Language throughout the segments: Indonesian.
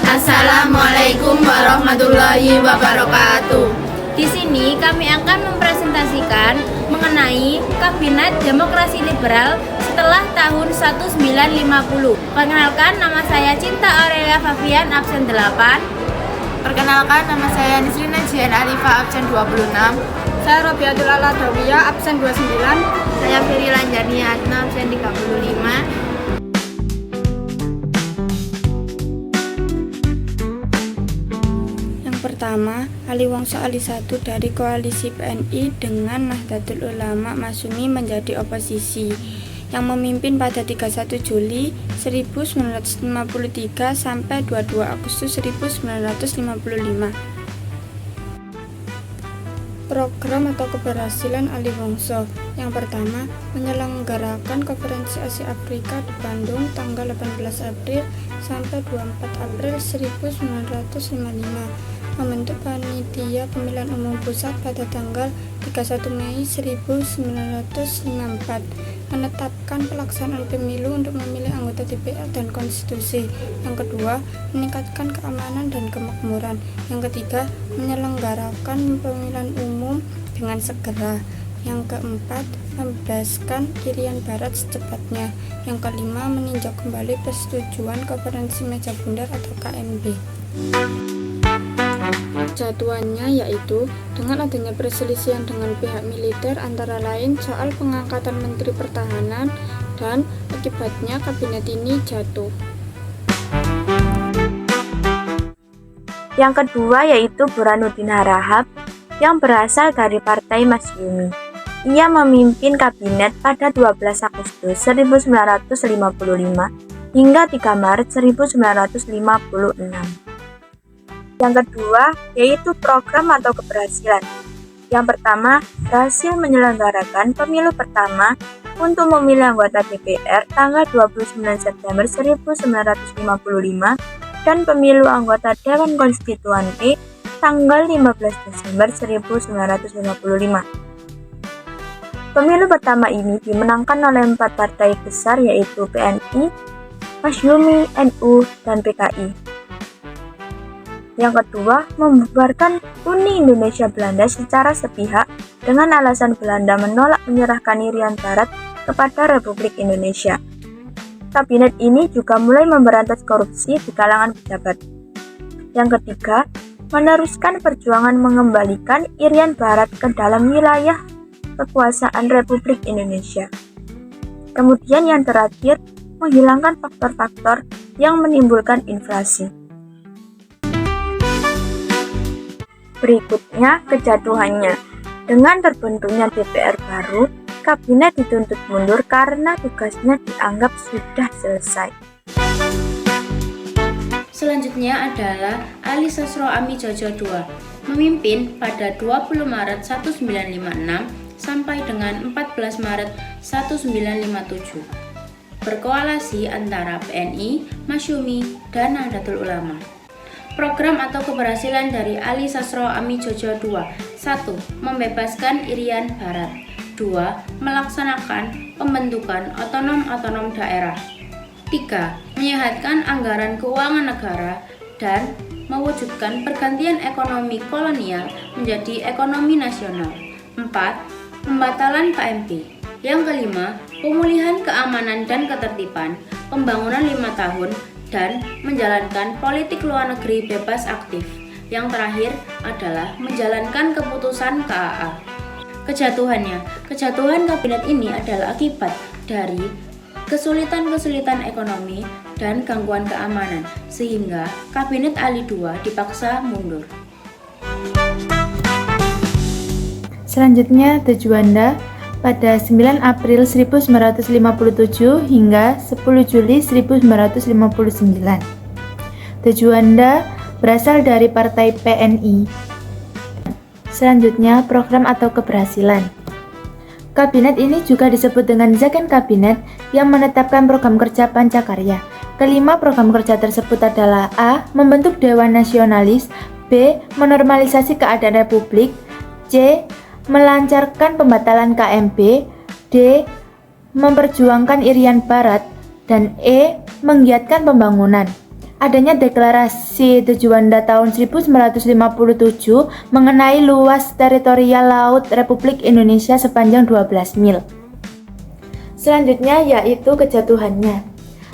Assalamualaikum warahmatullahi wabarakatuh. Di sini kami akan mempresentasikan mengenai Kabinet Demokrasi Liberal setelah tahun 1950. Perkenalkan, nama saya Cinta Aurelia Fabian, absen 8. Perkenalkan, nama saya Nisrina Jian Arifah, absen 26. Saya Robiatul Aladawiyah, absen 29. Saya Firi Lanjani Adna, absen 35. Pertama, Ali Wongso Ali I dari koalisi PNI dengan Nahdlatul Ulama Masyumi menjadi oposisi yang memimpin pada 31 Juli 1953 sampai 22 Agustus 1955. Program atau keberhasilan Ali Wongso. Yang pertama, menyelenggarakan Konferensi Asia Afrika di Bandung tanggal 18 April sampai 24 April 1955. Membentuk panitia pemilihan umum pusat pada tanggal 31 Mei 1954, menetapkan pelaksanaan pemilu untuk memilih anggota DPR dan konstitusi. Yang kedua, meningkatkan keamanan dan kemakmuran. Yang ketiga, menyelenggarakan pemilihan umum dengan segera. Yang keempat, membebaskan Irian Barat secepatnya. Yang kelima, meninjau kembali persetujuan Konferensi Meja Bundar atau KMB. Jadwalnya yaitu dengan adanya perselisihan dengan pihak militer antara lain soal pengangkatan Menteri Pertahanan dan akibatnya kabinet ini jatuh. Yang kedua yaitu Burhanuddin Harahap yang berasal dari Partai Masyumi. Ia memimpin kabinet pada 12 Agustus 1955 hingga 3 Maret 1956. Yang kedua, yaitu program atau keberhasilan. Yang pertama, berhasil menyelenggarakan pemilu pertama untuk memilih anggota DPR tanggal 29 September 1955 dan pemilu anggota Dewan Konstituante tanggal 15 Desember 1955. Pemilu pertama ini dimenangkan oleh 4 partai besar yaitu PNI, Masyumi, NU, dan PKI. Yang kedua, membubarkan Uni Indonesia Belanda secara sepihak dengan alasan Belanda menolak menyerahkan Irian Barat kepada Republik Indonesia. Kabinet ini juga mulai memberantas korupsi di kalangan pejabat. Yang ketiga, meneruskan perjuangan mengembalikan Irian Barat ke dalam wilayah kekuasaan Republik Indonesia. Kemudian yang terakhir, menghilangkan faktor-faktor yang menimbulkan inflasi. Berikutnya kejatuhannya. Dengan terbentuknya DPR baru, kabinet dituntut mundur karena tugasnya dianggap sudah selesai. Selanjutnya adalah Ali Sasro Amijojo II, memimpin pada 20 Maret 1956 sampai dengan 14 Maret 1957. Berkoalisi antara PNI, Masyumi, dan Nahdlatul Ulama. Program atau keberhasilan dari Ali Sasro Amijojo II. 1. Membebaskan Irian Barat. 2. Melaksanakan pembentukan otonom-otonom daerah. 3. Menyehatkan anggaran keuangan negara dan mewujudkan pergantian ekonomi kolonial menjadi ekonomi nasional. 4. Pembatalan KMP. Yang kelima, pemulihan keamanan dan ketertiban, pembangunan 5 tahun, dan menjalankan politik luar negeri bebas aktif. Yang terakhir adalah menjalankan keputusan KAA. Kejatuhan kabinet ini adalah akibat dari kesulitan ekonomi dan gangguan keamanan, sehingga kabinet Ali II dipaksa mundur. Selanjutnya, Tejuanda pada 9 April 1957 hingga 10 Juli 1959. Tejuanda berasal dari Partai PNI. Selanjutnya, program atau keberhasilan. Kabinet ini juga disebut dengan Zakon Kabinet yang menetapkan program kerja Pancakarya. Kelima program kerja tersebut adalah A. Membentuk Dewan Nasionalis, B. Menormalisasi keadaan Republik, C. Melancarkan pembatalan KMP, D. Memperjuangkan Irian Barat, dan E. Menggiatkan pembangunan. adanya deklarasi de Juanda tahun 1957 mengenai luas teritorial laut Republik Indonesia sepanjang 12 mil. Selanjutnya yaitu kejatuhannya.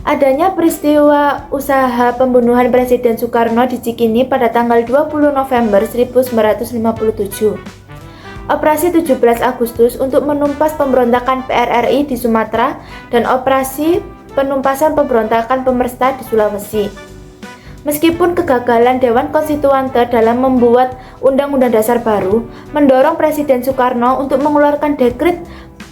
Adanya peristiwa usaha pembunuhan Presiden Soekarno di Cikini pada tanggal 20 November 1957. Operasi 17 Agustus untuk menumpas pemberontakan PRRI di Sumatera dan operasi penumpasan pemberontakan pemerintah di Sulawesi. Meskipun kegagalan Dewan Konstituante dalam membuat Undang-Undang Dasar baru mendorong Presiden Soekarno untuk mengeluarkan dekret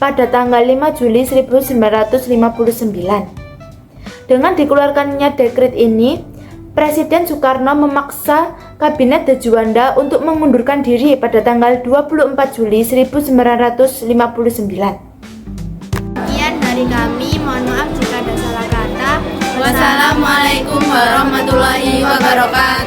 pada tanggal 5 Juli 1959. Dengan dikeluarkannya dekret ini, Presiden Soekarno memaksa Kabinet de Juanda untuk mengundurkan diri pada tanggal 24 Juli 1959. Sekian dari kami, mohon maaf jika ada salah kata. Wassalamualaikum warahmatullahi wabarakatuh.